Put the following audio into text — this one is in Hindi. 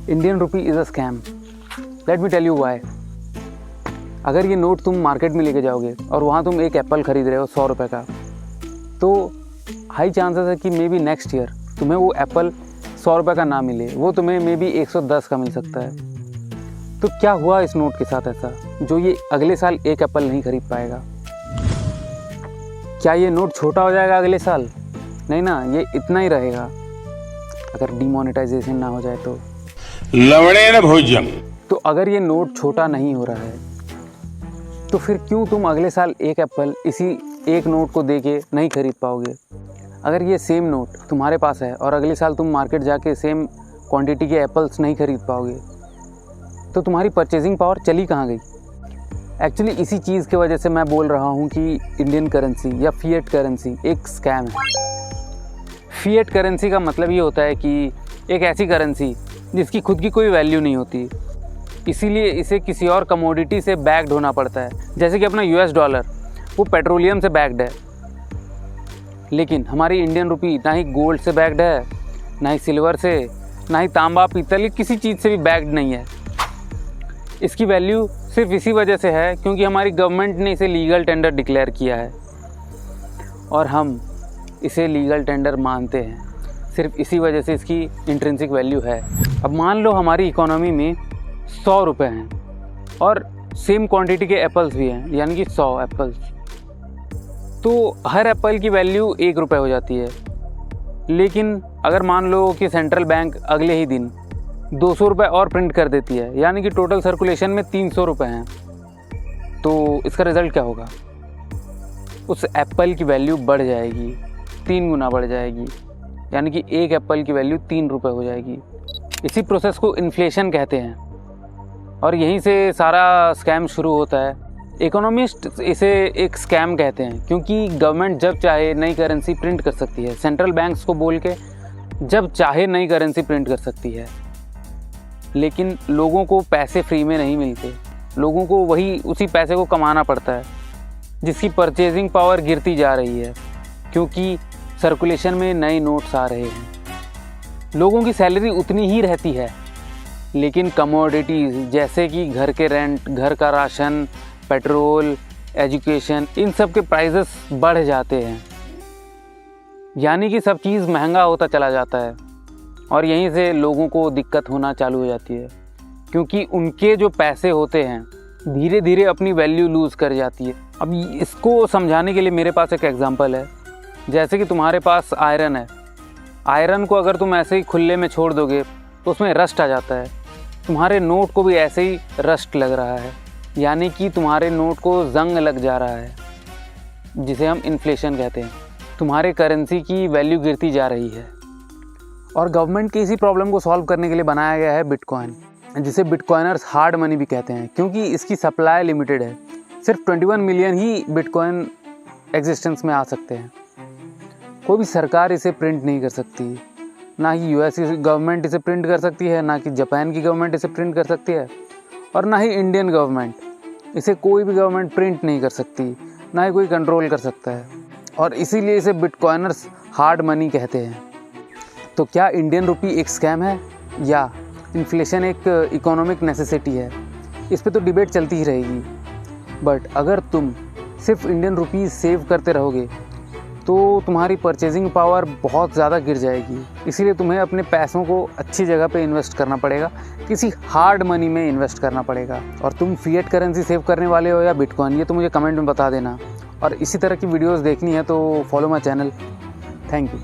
Indian rupee is a scam. Let me tell you why. अगर ये नोट तुम मार्केट में लेके जाओगे और वहाँ तुम एक एप्पल खरीद रहे हो 100 रुपये का, तो हाई चांसेस है कि मे बी नेक्स्ट ईयर तुम्हें वो एप्पल 100 रुपये का ना मिले, वो तुम्हें मे बी 110 का मिल सकता है। तो क्या हुआ इस नोट के साथ ऐसा जो ये अगले साल एक एप्पल नहीं खरीद पाएगा? क्या ये नोट छोटा हो जाएगा अगले साल? नहीं ना, ये इतना ही रहेगा अगर डिमोनेटाइजेशन ना हो जाए तो। लवणे न भोजन। तो अगर ये नोट छोटा नहीं हो रहा है तो फिर क्यों तुम अगले साल एक एप्पल इसी एक नोट को दे के नहीं खरीद पाओगे? अगर ये सेम नोट तुम्हारे पास है और अगले साल तुम मार्केट जाके सेम क्वांटिटी के एप्पल्स नहीं खरीद पाओगे तो तुम्हारी परचेजिंग पावर चली कहाँ गई? एक्चुअली इसी चीज़ की वजह से मैं बोल रहा हूँ कि इंडियन करेंसी या फिएट करेंसी एक स्कैम है। फिएट करेंसी का मतलब ये होता है कि एक ऐसी करेंसी जिसकी खुद की कोई वैल्यू नहीं होती, इसीलिए इसे किसी और कमोडिटी से बैक्ड होना पड़ता है। जैसे कि अपना यूएस डॉलर, वो पेट्रोलियम से बैक्ड है, लेकिन हमारी इंडियन रुपी ना ही गोल्ड से बैक्ड है, ना ही सिल्वर से, ना ही तांबा पीतल, किसी चीज़ से भी बैक्ड नहीं है। इसकी वैल्यू सिर्फ इसी वजह से है क्योंकि हमारी गवर्नमेंट ने इसे लीगल टेंडर डिक्लेयर किया है और हम इसे लीगल टेंडर मानते हैं। सिर्फ इसी वजह से इसकी इंट्रिंसिक वैल्यू है। अब मान लो हमारी इकोनॉमी में 100 रुपये हैं और सेम क्वांटिटी के एप्पल्स भी हैं, यानी कि 100 एप्पल्स, तो हर एप्पल की वैल्यू 1 रुपये हो जाती है। लेकिन अगर मान लो कि सेंट्रल बैंक अगले ही दिन 200 रुपये और प्रिंट कर देती है, यानी कि टोटल सर्कुलेशन में 300 रुपये हैं, तो इसका रिज़ल्ट क्या होगा? उस एप्पल की वैल्यू बढ़ जाएगी, 3 गुना बढ़ जाएगी, यानी कि एक एप्पल की वैल्यू 3 रुपये हो जाएगी। इसी प्रोसेस को इन्फ्लेशन कहते हैं और यहीं से सारा स्कैम शुरू होता है। इकोनॉमिस्ट इसे एक स्कैम कहते हैं क्योंकि गवर्नमेंट जब चाहे नई करेंसी प्रिंट कर सकती है, सेंट्रल बैंक्स को बोल के जब चाहे नई करेंसी प्रिंट कर सकती है, लेकिन लोगों को पैसे फ्री में नहीं मिलते। लोगों को उसी पैसे को कमाना पड़ता है, जिसकी परचेजिंग पावर गिरती जा रही है क्योंकि सर्कुलेशन में नए नोट्स आ रहे हैं। लोगों की सैलरी उतनी ही रहती है, लेकिन कमोडिटीज़ जैसे कि घर के रेंट, घर का राशन, पेट्रोल, एजुकेशन, इन सब के प्राइसेस बढ़ जाते हैं, यानी कि सब चीज़ महंगा होता चला जाता है और यहीं से लोगों को दिक्कत होना चालू हो जाती है क्योंकि उनके जो पैसे होते हैं धीरे धीरे अपनी वैल्यू लूज़ कर जाती है। अब इसको समझाने के लिए मेरे पास एक एग्जांपल है। जैसे कि तुम्हारे पास आयरन है, आयरन को अगर तुम ऐसे ही खुले में छोड़ दोगे तो उसमें रस्ट आ जाता है। तुम्हारे नोट को भी ऐसे ही रस्ट लग रहा है, यानी कि तुम्हारे नोट को जंग लग जा रहा है, जिसे हम इन्फ्लेशन कहते हैं। तुम्हारे करेंसी की वैल्यू गिरती जा रही है और गवर्नमेंट की इसी प्रॉब्लम को सॉल्व करने के लिए बनाया गया है बिटकॉइन, जिसे बिटकॉइनर्स हार्ड मनी भी कहते हैं क्योंकि इसकी सप्लाई लिमिटेड है। सिर्फ 21 मिलियन ही बिटकॉइन एग्जिस्टेंस में आ सकते हैं। कोई भी सरकार इसे प्रिंट नहीं कर सकती, ना ही यूएस गवर्नमेंट इसे प्रिंट कर सकती है, ना कि जापान की गवर्नमेंट इसे प्रिंट कर सकती है, और ना ही इंडियन गवर्नमेंट। इसे कोई भी गवर्नमेंट प्रिंट नहीं कर सकती, ना ही कोई कंट्रोल कर सकता है, और इसीलिए इसे बिटकॉइनर्स हार्ड मनी कहते हैं। तो क्या इंडियन रुपी एक स्कैम है या इन्फ्लेशन एक इकोनॉमिक नेसेसिटी है? इस पे तो डिबेट चलती ही रहेगी। बट अगर तुम सिर्फ इंडियन रुपी सेव करते रहोगे तो तुम्हारी परचेजिंग पावर बहुत ज़्यादा गिर जाएगी। इसीलिए तुम्हें अपने पैसों को अच्छी जगह पे इन्वेस्ट करना पड़ेगा, किसी हार्ड मनी में इन्वेस्ट करना पड़ेगा। और तुम फिएट करेंसी सेव करने वाले हो या बिटकॉइन, ये तो मुझे कमेंट में बता देना। और इसी तरह की वीडियोस देखनी है तो follow my channel. Thank you.